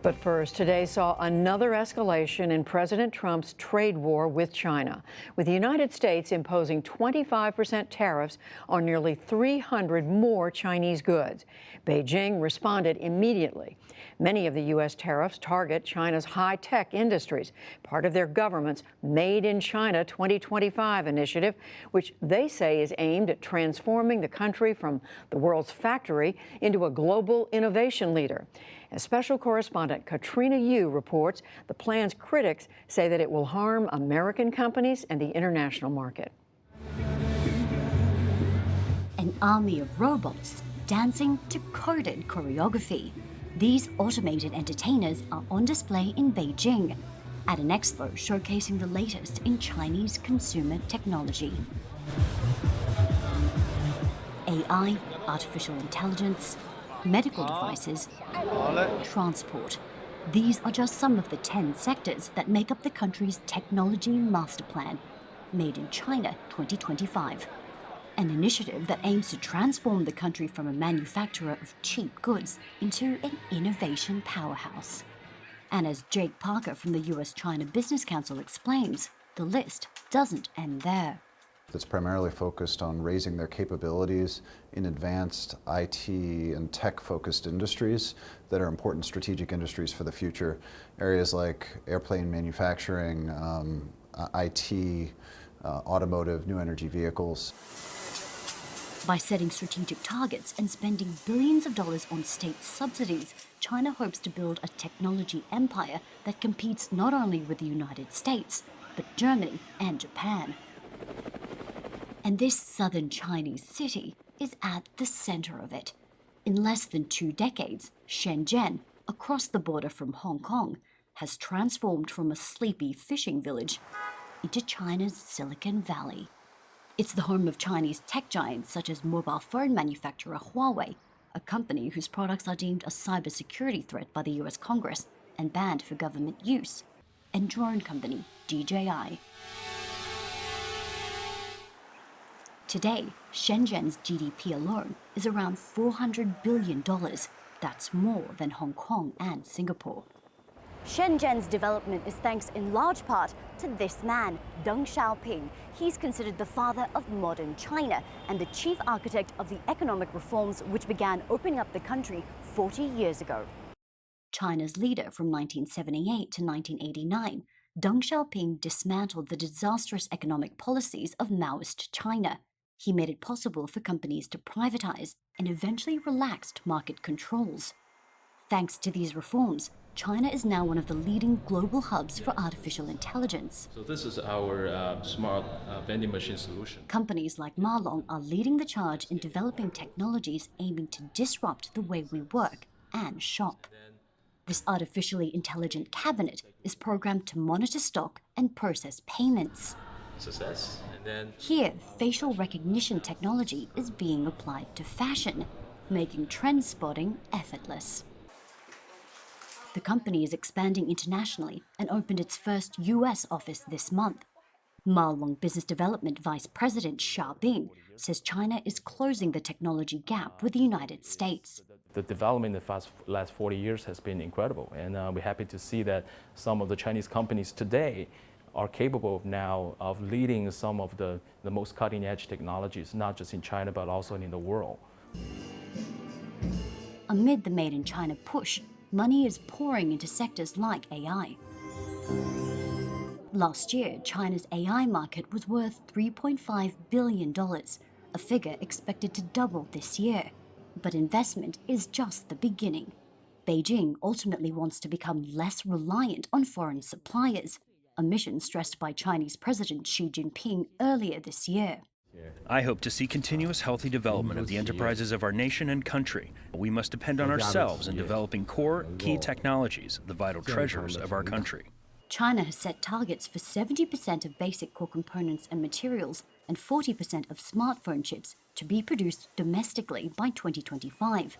But first, today saw another escalation in President Trump's trade war with China, with the United States imposing 25% tariffs on nearly 300 more Chinese goods. Beijing responded immediately. Many of the U.S. tariffs target China's high-tech industries, part of their government's Made in China 2025 initiative, which they say is aimed at transforming the country from the world's factory into a global innovation leader. As special correspondent Katrina Yu reports, the plan's critics say that it will harm American companies and the international market. An army of robots dancing to coded choreography. These automated entertainers are on display in Beijing at an expo showcasing the latest in Chinese consumer technology. AI, artificial intelligence, medical devices, transport. These are just some of the 10 sectors that make up the country's technology master plan, Made in China 2025. An initiative that aims to transform the country from a manufacturer of cheap goods into an innovation powerhouse. And as Jake Parker from the US-China Business Council explains, the list doesn't end there. That's primarily focused on raising their capabilities in advanced IT and tech-focused industries that are important strategic industries for the future. Areas like airplane manufacturing, IT, automotive, new energy vehicles. By setting strategic targets and spending billions of dollars on state subsidies, China hopes to build a technology empire that competes not only with the United States, but Germany and Japan. And this southern Chinese city is at the center of it. In less than 2 decades, Shenzhen, across the border from Hong Kong, has transformed from a sleepy fishing village into China's Silicon Valley. It's the home of Chinese tech giants such as mobile phone manufacturer Huawei, a company whose products are deemed a cybersecurity threat by the US Congress and banned for government use, and drone company DJI. Today, Shenzhen's GDP alone is around $400 billion. That's more than Hong Kong and Singapore. Shenzhen's development is thanks in large part to this man, Deng Xiaoping. He's considered the father of modern China and the chief architect of the economic reforms which began opening up the country 40 years ago. China's leader from 1978 to 1989, Deng Xiaoping dismantled the disastrous economic policies of Maoist China. He made it possible for companies to privatize and eventually relaxed market controls. Thanks to these reforms, China is now one of the leading global hubs for artificial intelligence. So this is our smart vending machine solution. Companies like Marlong are leading the charge in developing technologies aiming to disrupt the way we work and shop. This artificially intelligent cabinet is programmed to monitor stock and process payments. Success. And then here, facial recognition technology is being applied to fashion, making trend spotting effortless. The company is expanding internationally and opened its first US office this month. Marlong Business Development Vice President Xia Bing says China is closing the technology gap with the United States. the development in the last 40 years has been incredible, and we're happy to see that some of the Chinese companies today are capable now of leading some of the most cutting-edge technologies, not just in China, but also in the world. Amid the Made in China push, money is pouring into sectors like AI. Last year, China's AI market was worth $3.5 billion, a figure expected to double this year. But investment is just the beginning. Beijing ultimately wants to become less reliant on foreign suppliers, a mission stressed by Chinese President Xi Jinping earlier this year. I hope to see continuous healthy development of the enterprises of our nation and country. We must depend on ourselves in developing core, key technologies, the vital treasures of our country. China has set targets for 70% of basic core components and materials and 40% of smartphone chips to be produced domestically by 2025.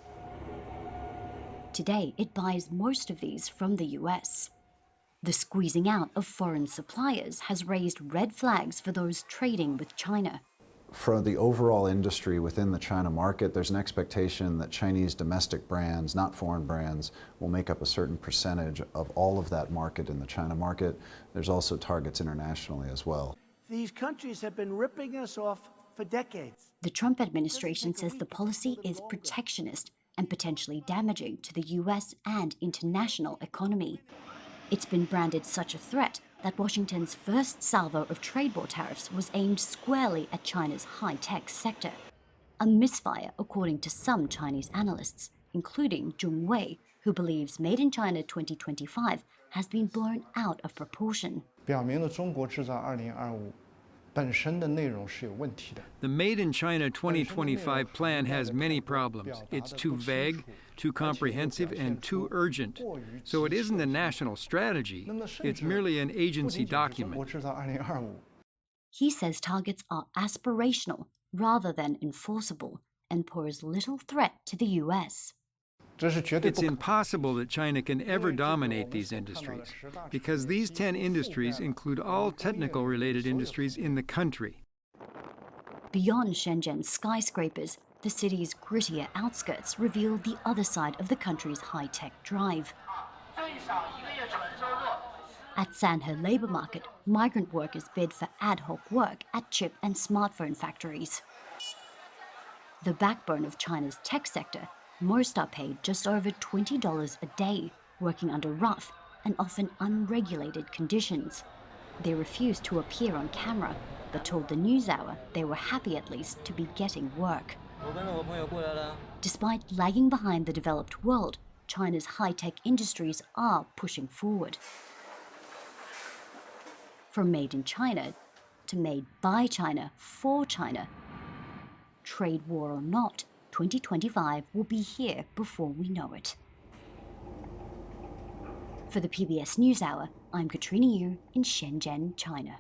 Today, it buys most of these from the US. The squeezing out of foreign suppliers has raised red flags for those trading with China. For the overall industry within the China market, there's an expectation that Chinese domestic brands, not foreign brands, will make up a certain percentage of all of that market in the China market. There's also targets internationally as well. These countries have been ripping us off for decades. The Trump administration says the policy is protectionist and potentially damaging to the US and international economy. It's been branded such a threat that Washington's first salvo of trade war tariffs was aimed squarely at China's high-tech sector. A misfire, according to some Chinese analysts, including Zhong Wei, who believes Made in China 2025 has been blown out of proportion. 表明了中国制造2025本身的内容是有问题的。 The Made in China 2025 plan has many problems. It's too vague, too comprehensive, and too urgent. So it isn't a national strategy, it's merely an agency 中国 document. 制造2025。 He says targets are aspirational rather than enforceable and pose little threat to the US. 这是绝对 It's 不可 impossible that China can ever dominate these industries, because these 10 industries include all technical related industries in the country. Beyond Shenzhen's skyscrapers, the city's grittier outskirts reveal the other side of the country's high-tech drive. At Sanhe labor market, migrant workers bid for ad hoc work at chip and smartphone factories. The backbone of China's tech sector, most are paid just over $20 a day, working under rough and often unregulated conditions. They refused to appear on camera, but told the NewsHour they were happy at least to be getting work. Despite lagging behind the developed world, China's high-tech industries are pushing forward. From Made in China to Made by China for China. Trade war or not, 2025 will be here before we know it. For the PBS NewsHour, I'm Katrina Yu in Shenzhen, China.